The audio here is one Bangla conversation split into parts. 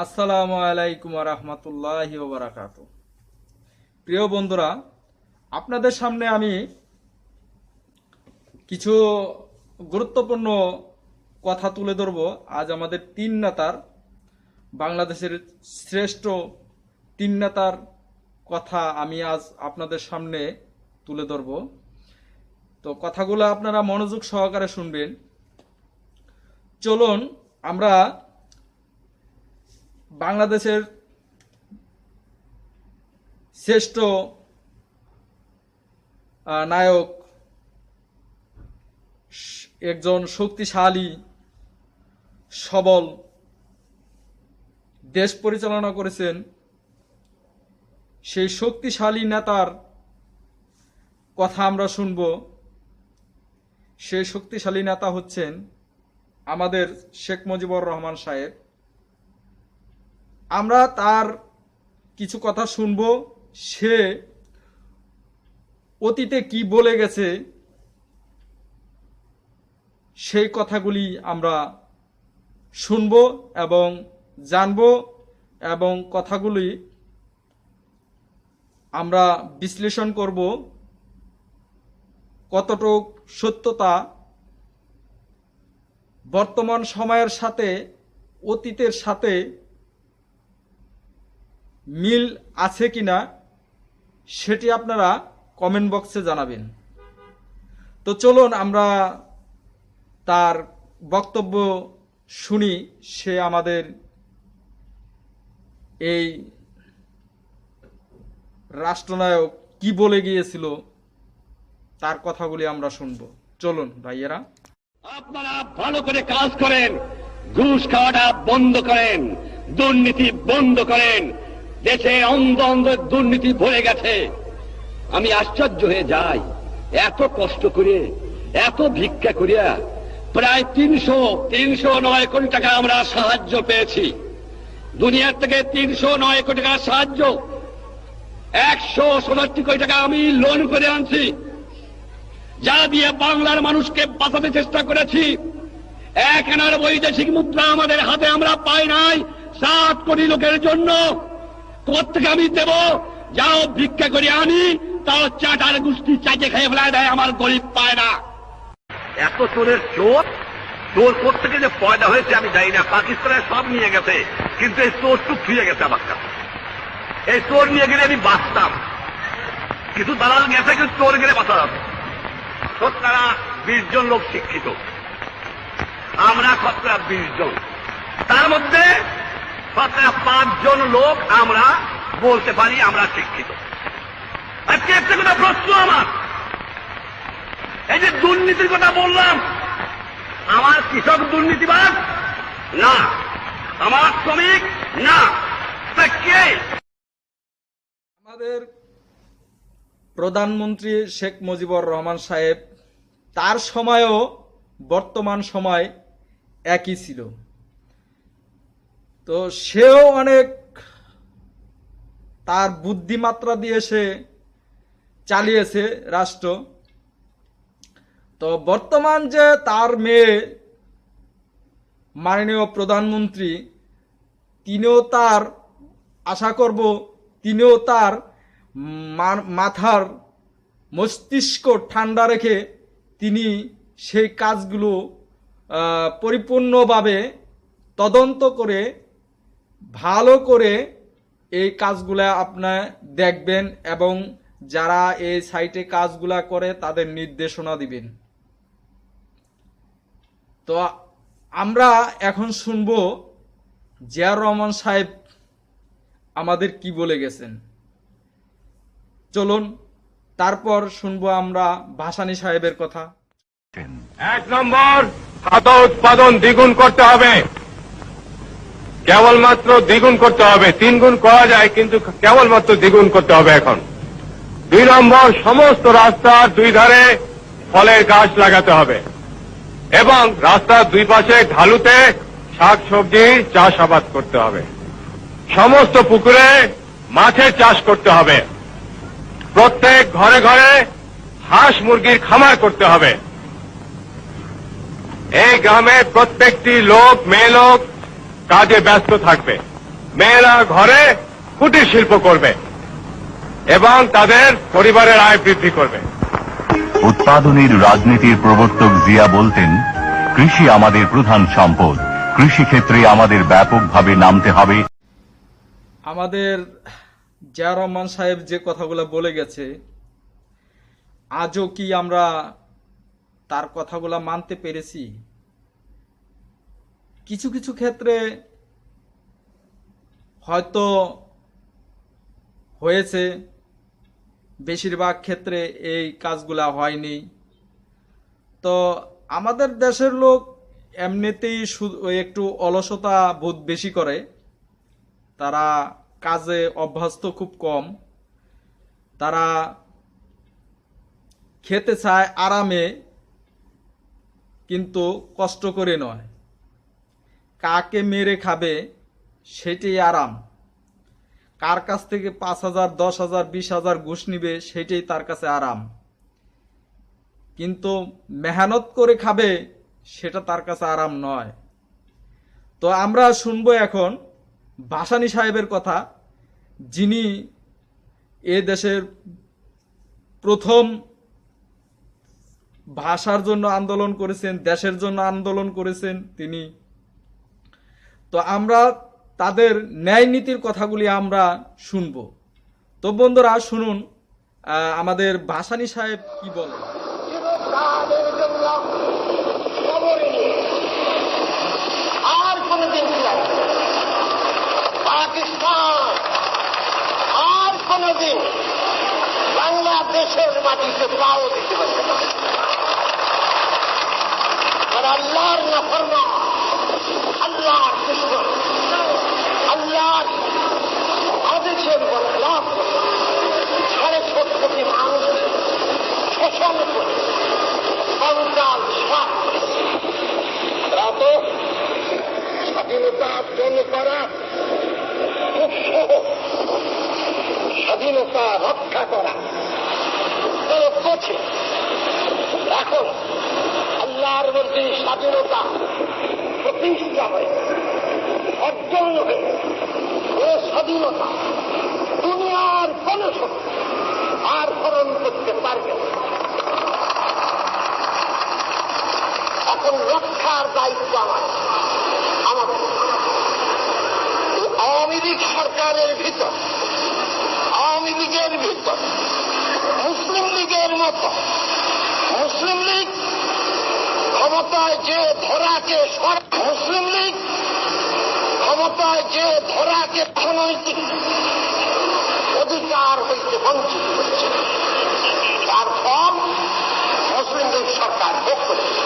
আসসালামু আলাইকুম রহমতুল্লাহি ওয়া বারাকাতুহু। প্রিয় বন্ধুরা, আপনাদের সামনে আমি কিছু গুরুত্বপূর্ণ কথা তুলে ধরব। আজ আমাদের তিন নেতার, বাংলাদেশের শ্রেষ্ঠ তিন নেতার কথা আমি আজ আপনাদের সামনে তুলে ধরব। তো কথাগুলো আপনারা মনোযোগ সহকারে শুনবেন। চলুন আমরা বাংলাদেশের শ্রেষ্ঠ নায়ক, একজন শক্তিশালী সবল দেশ পরিচালনা করেছেন, সেই শক্তিশালী নেতার কথা আমরা শুনব। সেই শক্তিশালী নেতা হচ্ছেন আমাদের শেখ মুজিবুর রহমান সাহেব। আমরা তার কিছু কথা শুনব। সে অতীতে কি বলে গেছে সেই কথাগুলি আমরা শুনব এবং জানব, এবং কথাগুলি আমরা বিশ্লেষণ করব কতটুক সত্যতা বর্তমান সময়ের সাথে অতীতের সাথে মিল আছে কিনা সেটি আপনারা কমেন্ট বক্সে জানাবেন। তো চলুন আমরা তার বক্তব্য শুনি। সে আমাদের এই রাষ্ট্রনায়ক কি বলে গিয়েছিল তার কথাগুলি আমরা শুনব। চলুন ভাইয়েরা। আপনারা ভালো করে কাজ করেন, ঘুষ খাওয়াটা বন্ধ করেন, দুর্নীতি বন্ধ করেন। দেশে অন্ধ অন্ধ দুর্নীতি ভরে গেছে। আমি আশ্চর্য হয়ে যাই, এত কষ্ট করে, এত ভিক্ষা করিয়া প্রায় 309 কোটি টাকা আমরা সাহায্য পেয়েছি। দুনিয়ার থেকে 309 কোটি টাকা সাহায্য, 167 কোটি টাকা আমি লোন করে আনছি, যা দিয়ে বাংলার মানুষকে বাঁচাতে চেষ্টা করেছি। 1 আনার বৈদেশিক মুদ্রা আমাদের হাতে আমরা পাই নাই 7 কোটি লোকের জন্য। কোথেকে আমি দেব? যাও ভিক্ষা করে আনি, তাও চাটার গুষ্টি চাইতে খেয়ে ফেলায় দেয়, আমার গরিব পায় না। এত চোরের চোর, চোর কোথেকে যে পয়দা হয়েছে আমি জানি না। পাকিস্তানের সব নিয়ে গেছে, কিন্তু এই চোরটুক ফিরে গেছে আমার কাছে। এই চোর নিয়ে গেলে আমি বাঁচতাম, কিছু দালাল গেছে, কিন্তু চোর গেলে বাঁচা যাবে। শতকরা 20 জন লোক শিক্ষিত, আমরা শতকরা 20 জন, তার মধ্যে শতকরা 5 জন লোক আমরা বলতে পারি আমরা শিক্ষিত। আজকে একটা কথা প্রশ্ন আমার, এই যে দুর্নীতির কথা বললাম, আমার কৃষক দুর্নীতিবাদ না, আমার শ্রমিক না, তা কে? আমাদের প্রধানমন্ত্রী শেখ মুজিবুর রহমান সাহেব, তার সময়ও বর্তমান সময় একই ছিল। তো সেও অনেক তার বুদ্ধিমাত্রা দিয়ে সে চালিয়েছে রাষ্ট্র। তো বর্তমান যে তার মেয়ে মাননীয় প্রধানমন্ত্রী, তিনিও তার, আশা করব তিনিও তার মাথার মস্তিষ্ক ঠান্ডা রেখে তিনি সেই কাজগুলো পরিপূর্ণভাবে তদন্ত করে ভালো করে এই কাজগুলা আপনার দেখবেন, এবং যারা এই সাইটে কাজগুলা করে তাদের নির্দেশনা দিবেন। তো আমরা এখন শুনব জিয়াউর রহমান সাহেব আমাদের কি বলে গেছেন। চলুন তারপর শুনবো আমরা ভাসানী সাহেবের কথা। 1 নম্বর, খাদ্য উৎপাদন দ্বিগুণ করতে হবে, কেবলমাত্র দ্বিগুণ করতে হবে। 3 গুণ করা যায়, কিন্তু কেবলমাত্র দ্বিগুণ করতে হবে এখন। 2 নম্বর, সমস্ত রাস্তার 2 ধারে ফলের গাছ লাগাতে হবে, এবং রাস্তার 2 পাশে ঢালুতে শাক সবজি চাষাবাদ করতে হবে। সমস্ত পুকুরে মাছের চাষ করতে হবে। প্রত্যেক ঘরে ঘরে হাঁস মুরগির খামার করতে হবে। এই গ্রামের প্রত্যেকটি লোক, মেয়ে লোক কাজে ব্যস্ত থাকবে। মেয়েরা ঘরে কুটির শিল্প করবে এবং তাদের পরিবারের আয় বৃদ্ধি করবে। উৎপাদনের রাজনীতির প্রবর্তক জিয়া বলতেন, কৃষি আমাদের প্রধান সম্পদ, কৃষিক্ষেত্রে আমাদের ব্যাপকভাবে নামতে হবে। আমাদের জিয়া রহমান সাহেব যে কথাগুলো বলে গেছে, আজও কি আমরা তার কথাগুলো মানতে পেরেছি? কিছু কিছু ক্ষেত্রে হয়তো হয়েছে, বেশিরভাগ ক্ষেত্রে এই কাজগুলা হয়নি। তো আমাদের দেশের লোক এমনিতেই একটু অলসতা বোধ বেশি করে, তারা কাজে অভ্যস্ত খুব কম, তারা খেতে চায় আরামে, কিন্তু কষ্ট করে নয়। কাকে মেরে খাবে সেটাই আরাম, কার কাছ থেকে 5,000, 10,000, 20,000 ঘুষ নিবে সেটাই তার কাছে আরাম, কিন্তু মেহনত করে খাবে সেটা তার কাছে আরাম নয়। তো আমরা শুনবো এখন ভাসানী সাহেবের কথা, যিনি এ দেশের প্রথম ভাষার জন্য আন্দোলন করেছেন, দেশের জন্য আন্দোলন করেছেন তিনি। তো আমরা তাদের ন্যায় নীতির কথাগুলি আমরা শুনবো। তো বন্ধুরা শুনুন আমাদের ভাসানী সাহেব কি বলেন। আর কোনদিন পাকিস্তান আর কোনদিন বাংলাদেশের মাটিতে পাও দিতে পারবে না। আর আল্লাহর নাফরমান, আল্লাহর দুশমন, আল্লাহর আদেশের বরখলাফ ৭.৫ কোটি মানুষ শোষণ করে কঙ্কাল সাপ স্বাধীনতা অর্জন করা খুব সহজ, স্বাধীনতা রক্ষা করা বড় কঠিন। এখন আল্লাহর মধ্যে স্বাধীনতা প্রতিষ্ঠা হয়ে অর্জন হয়ে ও স্বাধীনতা দুনিয়ার কোন শক্তি আর হরণ করতে পারবে না। এখন রক্ষার দায়িত্ব আমাদের। আওয়ামী লীগ সরকারের ভিতর, আওয়ামী লীগের ভিতর মুসলিম লীগের মতো, মুসলিম লীগ ক্ষমতায় যে ধরাকে, মুসলিম লীগ ক্ষমতায় যে ধরাকে অনৈতিক অধিকার হইতে বঞ্চিত করছে, তার ফল মুসলিম লীগ সরকার ভোগ করেছে।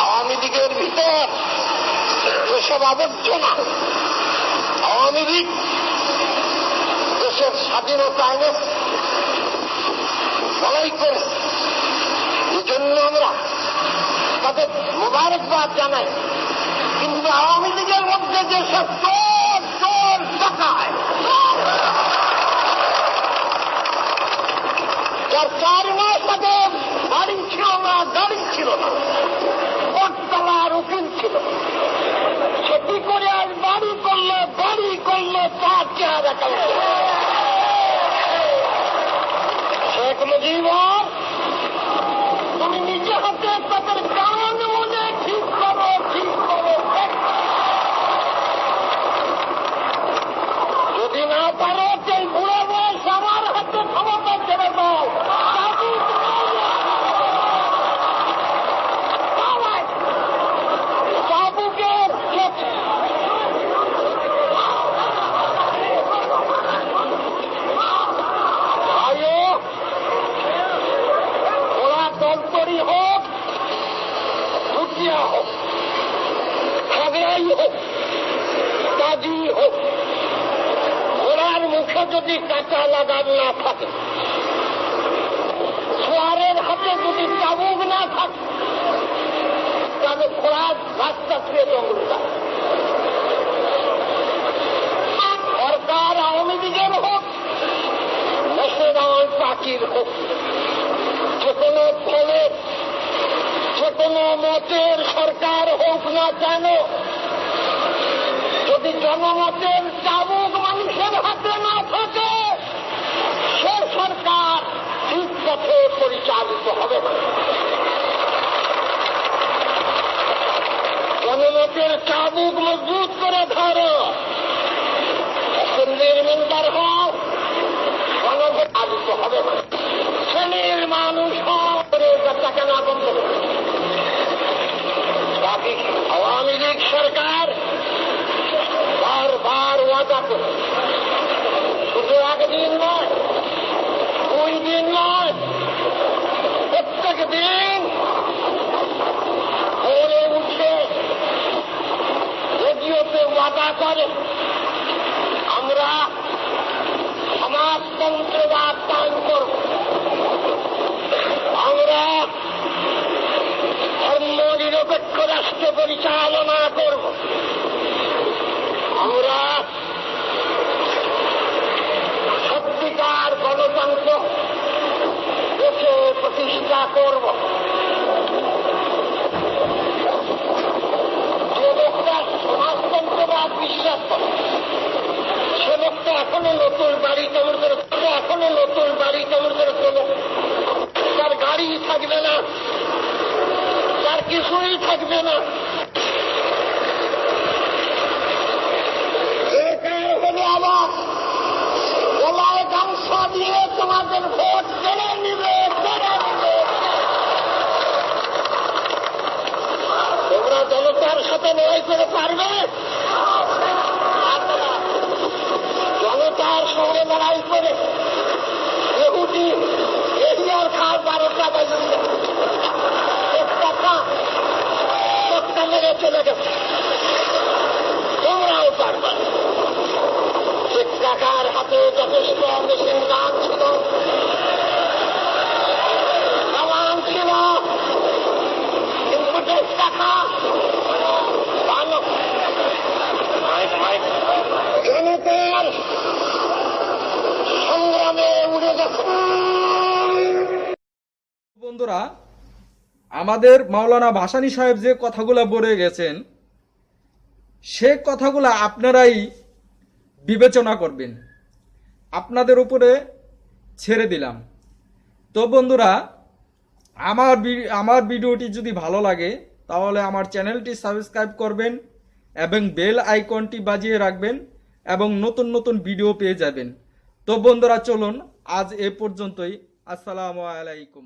আওয়ামী লীগের ভিতর এসব আবর্জনা, আওয়ামী লীগ দেশের স্বাধীনতা এনে লড়াই করে, এই জন্য আমরা তাদের মোবারকবাদ জানাই। কিন্তু আওয়ামী লীগের মধ্যে যেসব চোর চোর ডাকায়, যার 4 মাস আগে বাড়ি ছিল না, গাড়ি ছিল না, কোটতলার উকিল ছিল, সেটি করে আর বাড়ি করলে তার চেহারা কেমন। শেখ মুজিবর তুমি নিজে হাতে তাদের কান মনে ঠিক করো, যদি না পারো সেই বুড়ো বয়স আমার হাতে ক্ষমতা ছেড়ে দাও। বাবুকে ওরা দলতরি হোক, ভুটিয়া হোক, খাগড়াই হোক, কাজী হোক, ওরার মুখে যদি কাঁচা লাগাম না থাকে, সোয়ারের হাতে যদি চাবুক না থাকে, তাহলে খোরাক রাস্তা ছুঁয়ে জঙ্গল যায়। সরকার আওয়ামী লীগের হোক, ন্যাশনাল পার্টির হোক, যে কোনো দলের, যে কোনো মতের সরকার হোক না কেন, যদি জনমতের চাবুক মানুষের হাতে না থাকে সে সরকার ঠিক পথে পরিচালিত হবে না। জনমতের চাবুক মজবুত করে ধরো, অ্যাসেম্বলির মেম্বার হও, জনপরিচালিত হবে না। শ্রেণীর মানুষ করে টাকা না বন্ধ করে। বাকি আওয়ামী লীগ সরকার বারবার ওয়াদা করে, শুধু একদিন নয়, 2 দিন নয়, প্রত্যেক দিন ভোরে উঠে রেডিওতে ওয়াদা করে আমরা সমাজতন্ত্রবাদ কায়েম করব, আমরা ধর্ম নিরপেক্ষ রাষ্ট্র পরিচালনা করব, আমরা সত্যিকার গণতন্ত্র দেশে প্রতিষ্ঠা করব। যে লোকটা সমাজতন্ত্রবাদ বিশ্বাস করে সে লোকটা এখনো নতুন বাড়ি কেমন করে, এখনো নতুন বাড়ি কেমন করে তোলে, তার গাড়ি থাকবে না, তার কিছুই থাকবে না। হলে আবার গলায় গামছা দিয়ে তোমাদের ভোট কেড়ে নিবে, কেড়ে নিবে। তোমরা জনতার সাথে লড়াই করে পারবে? জনতার সঙ্গে লড়াই করে ইহুদি এরিয়ার খাল 12টা বাজে একটা মেরে চলে গেছে, তোমরাও পারবে। শেখ কাকার হাতে যথেষ্ট মেশিন গান ছিল, কালাম ছিল, কিন্তু শেখ কাকা জনতার সংগ্রামে উড়ে গেছে। বন্ধুরা, আমাদের মাওলানা ভাসানী সাহেব যে কথাগুলো বলে গেছেন সে কথাগুলো আপনারাই বিবেচনা করবেন, আপনাদের উপরে ছেড়ে দিলাম। তো বন্ধুরা, আমার ভিডিওটি যদি ভালো লাগে তাহলে আমার চ্যানেলটি সাবস্ক্রাইব করবেন এবং বেল আইকনটি বাজিয়ে রাখবেন এবং নতুন নতুন ভিডিও পেয়ে যাবেন। তো বন্ধুরা, চলুন আজ এ পর্যন্তই। আসসালামু আলাইকুম।